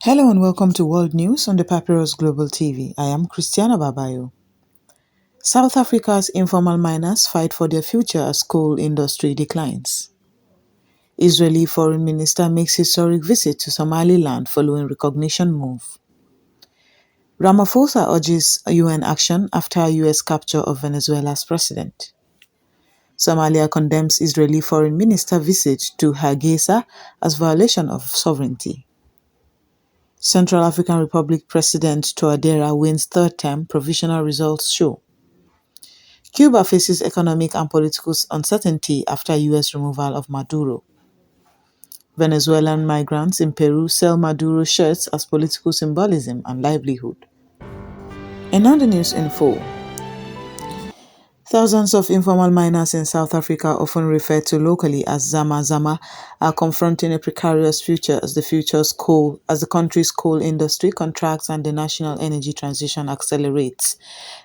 Hello and welcome to World News on the Papyrus Global TV. I am Christiana Babayo. South Africa's informal miners fight for their future as coal industry declines. Israeli Foreign Minister makes historic visit to Somaliland following recognition move. Ramaphosa urges UN action after US capture of Venezuela's president. Somalia condemns Israeli Foreign Minister visit to Hargeisa as violation of sovereignty. Central African Republic President Touadera wins third term, provisional results show. Cuba faces economic and political uncertainty after U.S. removal of Maduro. Venezuelan migrants in Peru sell Maduro shirts as political symbolism and livelihood. And now the news in full. Thousands of informal miners in South Africa, often referred to locally as zama, are confronting a precarious future as the country's coal industry contracts and the national energy transition accelerates.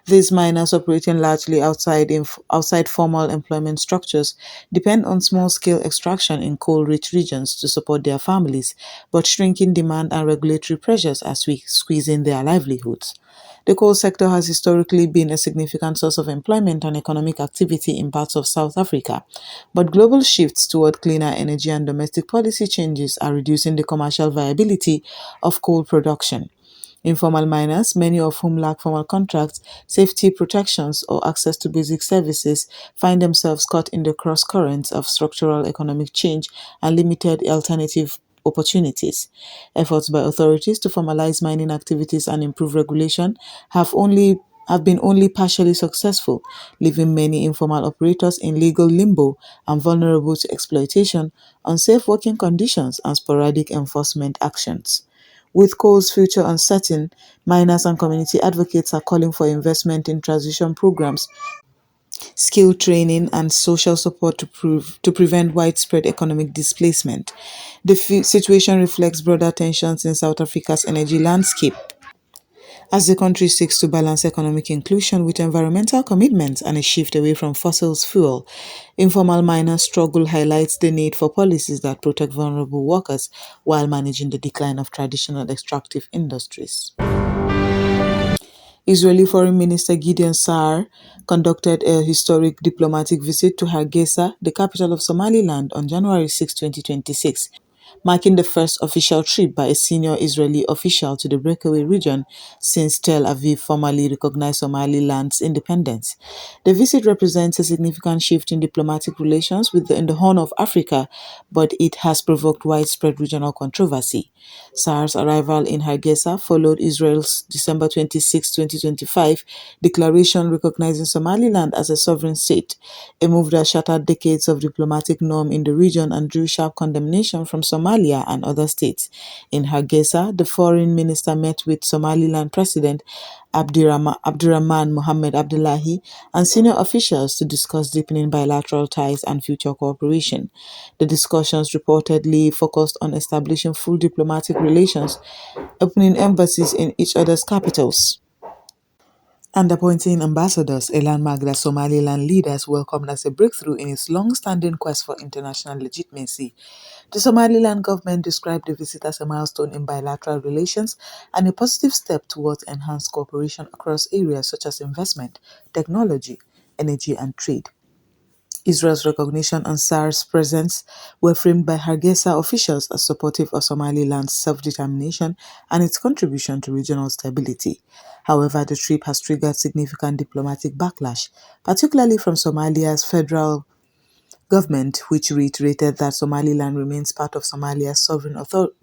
These miners, operating largely outside formal employment structures, depend on small-scale extraction in coal-rich regions to support their families, but shrinking demand and regulatory pressures are squeezing their livelihoods. The coal sector has historically been a significant source of employment and economic activity in parts of South Africa, but global shifts toward cleaner energy and domestic policy changes are reducing the commercial viability of coal production. Informal miners, many of whom lack formal contracts, safety protections, or access to basic services, find themselves caught in the cross currents of structural economic change and limited alternative opportunities. Efforts by authorities to formalize mining activities and improve regulation have been only partially successful, leaving many informal operators in legal limbo and vulnerable to exploitation, unsafe working conditions, and sporadic enforcement actions. With coal's future uncertain, miners and community advocates are calling for investment in transition programs, skill training, and social support to prevent widespread economic displacement. The situation reflects broader tensions in South Africa's energy landscape as the country seeks to balance economic inclusion with environmental commitments and a shift away from fossil fuel. Informal miners' struggle highlights the need for policies that protect vulnerable workers while managing the decline of traditional extractive industries. Israeli Foreign Minister Gideon Sa'ar conducted a historic diplomatic visit to Hargeisa, the capital of Somaliland, on January 6, 2026, marking the first official trip by a senior Israeli official to the breakaway region since Tel Aviv formally recognized Somaliland's independence. The visit represents a significant shift in diplomatic relations in the Horn of Africa, but it has provoked widespread regional controversy. Saar's arrival in Hargeisa followed Israel's December 26, 2025 declaration recognizing Somaliland as a sovereign state, a move that shattered decades of diplomatic norm in the region and drew sharp condemnation from Somalia and other states. In Hargeisa, the foreign minister met with Somaliland President Abdurrahman Mohamed Abdullahi and senior officials to discuss deepening bilateral ties and future cooperation. The discussions reportedly focused on establishing full diplomatic relations, opening embassies in each other's capitals, and appointing ambassadors, a landmark that Somaliland leaders welcomed as a breakthrough in its long-standing quest for international legitimacy. The Somaliland government described the visit as a milestone in bilateral relations and a positive step towards enhanced cooperation across areas such as investment, technology, energy, and trade. Israel's recognition and Saar's presence were framed by Hargeisa officials as supportive of Somaliland's self-determination and its contribution to regional stability. However, the trip has triggered significant diplomatic backlash, particularly from Somalia's federal government, which reiterated that Somaliland remains part of Somalia's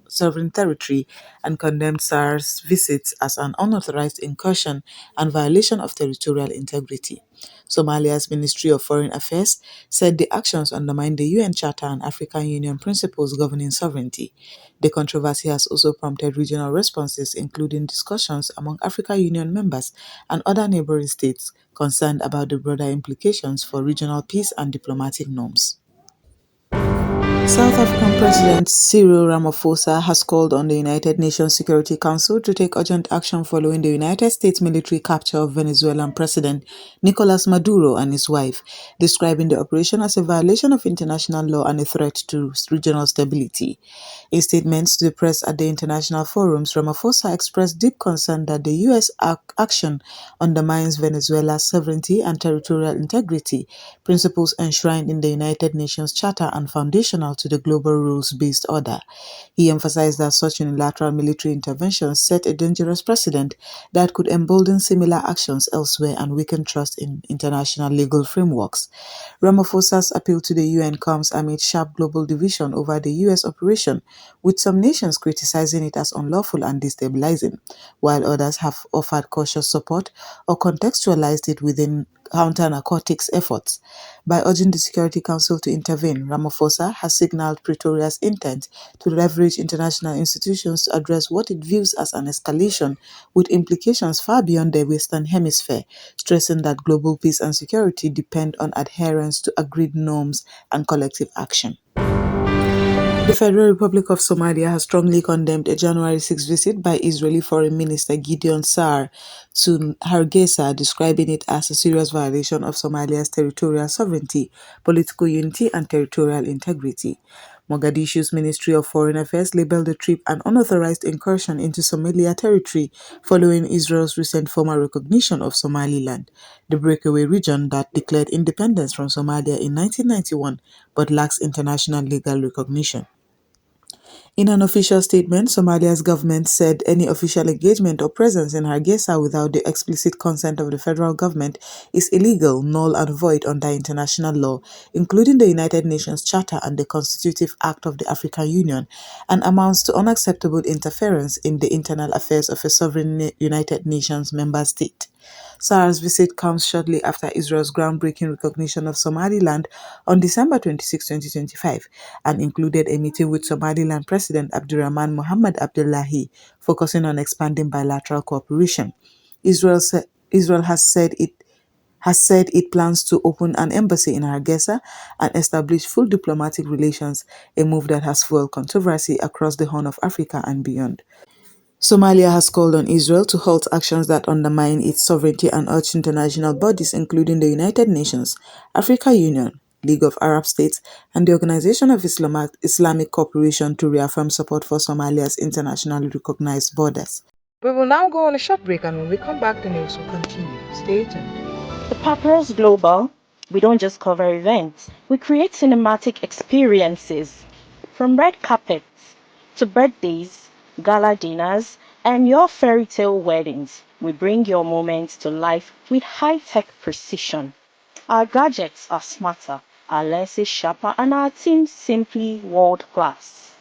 sovereign territory and condemned Saar's visits as an unauthorized incursion and violation of territorial integrity. Somalia's Ministry of Foreign Affairs said the actions undermine the UN Charter and African Union principles governing sovereignty. The controversy has also prompted regional responses, including discussions among African Union members and other neighboring states concerned about the broader implications for regional peace and diplomatic norms. South African President Cyril Ramaphosa has called on the United Nations Security Council to take urgent action following the United States military capture of Venezuelan President Nicolas Maduro and his wife, describing the operation as a violation of international law and a threat to regional stability. In statements to the press at the international forums, Ramaphosa expressed deep concern that the U.S. action undermines Venezuela's sovereignty and territorial integrity, principles enshrined in the United Nations Charter and foundational to the global rules-based order. He emphasized that such unilateral military interventions set a dangerous precedent that could embolden similar actions elsewhere and weaken trust in international legal frameworks. Ramaphosa's appeal to the UN comes amid sharp global division over the U.S. operation, with some nations criticizing it as unlawful and destabilizing, while others have offered cautious support or contextualized it within counter-narcotics efforts. By urging the Security Council to intervene, Ramaphosa has signaled Pretoria's intent to leverage international institutions to address what it views as an escalation with implications far beyond the Western Hemisphere, stressing that global peace and security depend on adherence to agreed norms and collective action. The Federal Republic of Somalia has strongly condemned a January 6 visit by Israeli Foreign Minister Gideon Sa'ar to Hargeisa, describing it as a serious violation of Somalia's territorial sovereignty, political unity, and territorial integrity. Mogadishu's Ministry of Foreign Affairs labeled the trip an unauthorized incursion into Somalia territory following Israel's recent formal recognition of Somaliland, the breakaway region that declared independence from Somalia in 1991 but lacks international legal recognition. In an official statement, Somalia's government said any official engagement or presence in Hargeisa without the explicit consent of the federal government is illegal, null and void under international law, including the United Nations Charter and the Constitutive Act of the African Union, and amounts to unacceptable interference in the internal affairs of a sovereign United Nations member state. Sa'ar's visit comes shortly after Israel's groundbreaking recognition of Somaliland on December 26, 2025, and included a meeting with Somaliland President Abdurrahman Mohamed Abdullahi, focusing on expanding bilateral cooperation. Israel has said it plans to open an embassy in Hargeisa and establish full diplomatic relations, a move that has fueled controversy across the Horn of Africa and beyond. Somalia has called on Israel to halt actions that undermine its sovereignty and urged international bodies including the United Nations, African Union, League of Arab States, and the Organization of Islamic Cooperation to reaffirm support for Somalia's internationally recognized borders. We will now go on a short break, and when we come back, the news will continue. Stay tuned. The Papyrus Global, we don't just cover events, we create cinematic experiences. From red carpets to birthdays, gala dinners, and your fairy tale weddings, we bring your moments to life with high-tech precision. Our gadgets are smarter, our lenses sharper, and our team simply world-class.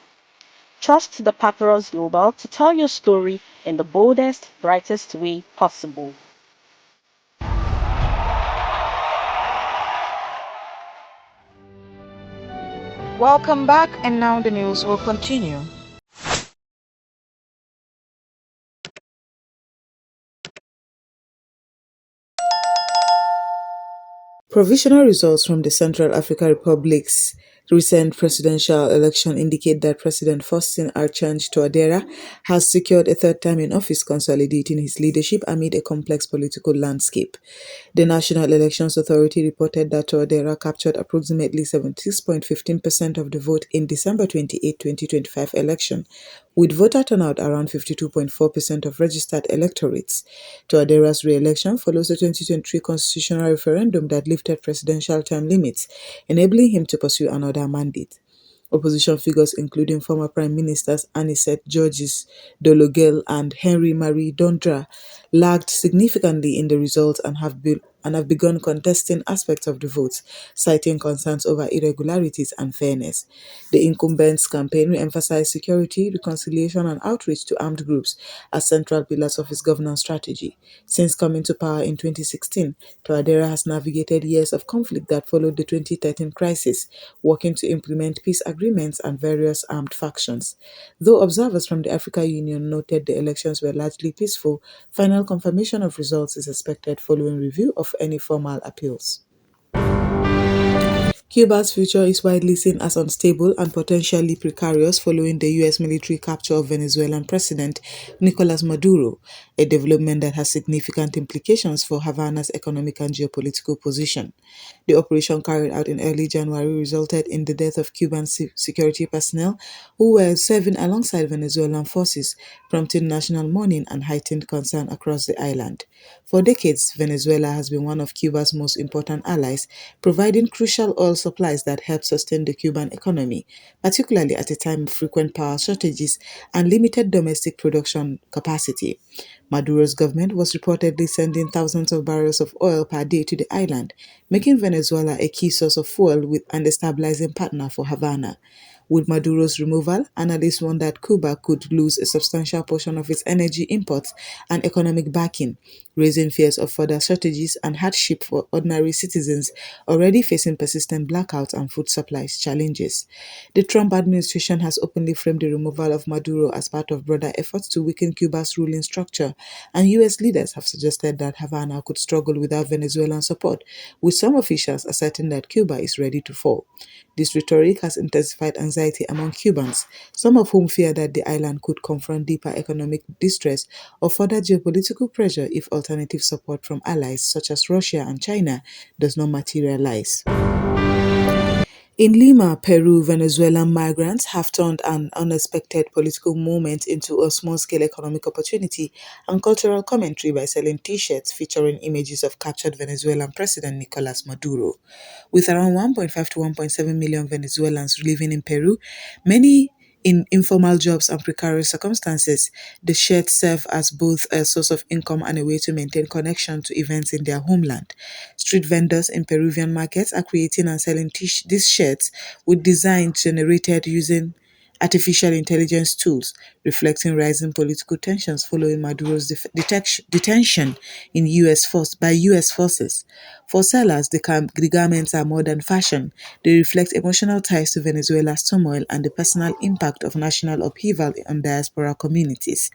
Trust the Papyrus Global to tell your story in the boldest, brightest way possible. Welcome back, and now the news will continue. Provisional results from the Central African Republic's recent presidential election indicate that President Faustin Archange Touadera has secured a third term in office, consolidating his leadership amid a complex political landscape. The National Elections Authority reported that Touadera captured approximately 76.15% of the vote in December 28, 2025 election, with voter turnout around 52.4% of registered electorates. Touadera's re-election follows the 2023 constitutional referendum that lifted presidential term limits, enabling him to pursue another mandate. Opposition figures including former Prime Ministers Anicet Georges Dologel and Henri-Marie Dondra lagged significantly in the results and have begun contesting aspects of the vote, citing concerns over irregularities and fairness. The incumbent's campaign re-emphasized security, reconciliation, and outreach to armed groups as central pillars of his governance strategy. Since coming to power in 2016, Touadera has navigated years of conflict that followed the 2013 crisis, working to implement peace agreements and various armed factions. Though observers from the African Union noted the elections were largely peaceful, final confirmation of results is expected following review of any formal appeals. Cuba's future is widely seen as unstable and potentially precarious following the U.S. military capture of Venezuelan President Nicolas Maduro, a development that has significant implications for Havana's economic and geopolitical position. The operation carried out in early January resulted in the death of Cuban security personnel who were serving alongside Venezuelan forces, prompting national mourning and heightened concern across the island. For decades, Venezuela has been one of Cuba's most important allies, providing crucial oil supplies that help sustain the Cuban economy, particularly at a time of frequent power shortages and limited domestic production capacity. Maduro's government was reportedly sending thousands of barrels of oil per day to the island, making Venezuela a key source of fuel and a stabilizing partner for Havana. With Maduro's removal, analysts warned that Cuba could lose a substantial portion of its energy imports and economic backing, raising fears of further shortages and hardship for ordinary citizens already facing persistent blackouts and food supplies challenges. The Trump administration has openly framed the removal of Maduro as part of broader efforts to weaken Cuba's ruling structure, and U.S. leaders have suggested that Havana could struggle without Venezuelan support, with some officials asserting that Cuba is ready to fall. This rhetoric has intensified anxiety among Cubans, some of whom fear that the island could confront deeper economic distress or further geopolitical pressure if alternative support from allies such as Russia and China does not materialize. In Lima, Peru, Venezuelan migrants have turned an unexpected political moment into a small-scale economic opportunity and cultural commentary by selling T-shirts featuring images of captured Venezuelan President Nicolas Maduro. With around 1.5 to 1.7 million Venezuelans living in Peru, many in informal jobs and precarious circumstances, the shirts serve as both a source of income and a way to maintain connection to events in their homeland. Street vendors in Peruvian markets are creating and selling these shirts with designs generated using artificial intelligence tools, reflecting rising political tensions following Maduro's detention in by U.S. forces. For sellers, the garments are more than fashion. They reflect emotional ties to Venezuela's turmoil and the personal impact of national upheaval on diaspora communities.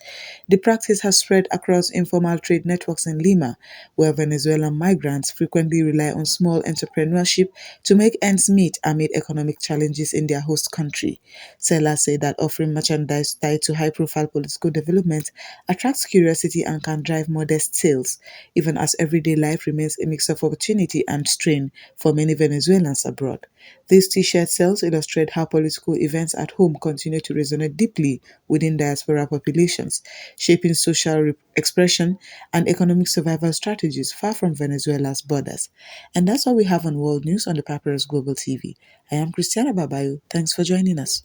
The practice has spread across informal trade networks in Lima, where Venezuelan migrants frequently rely on small entrepreneurship to make ends meet amid economic challenges in their host country. Sellers say that offering merchandise tied to high-profile political developments attracts curiosity and can drive modest sales, even as everyday life remains a mix of opportunity and strain for many Venezuelans abroad. These T-shirt sales illustrate how political events at home continue to resonate deeply within diaspora populations, shaping expression and economic survival strategies far from Venezuela's borders. And that's all we have on World News on the Papyrus Global TV. I am Christiana Babayo. Thanks for joining us.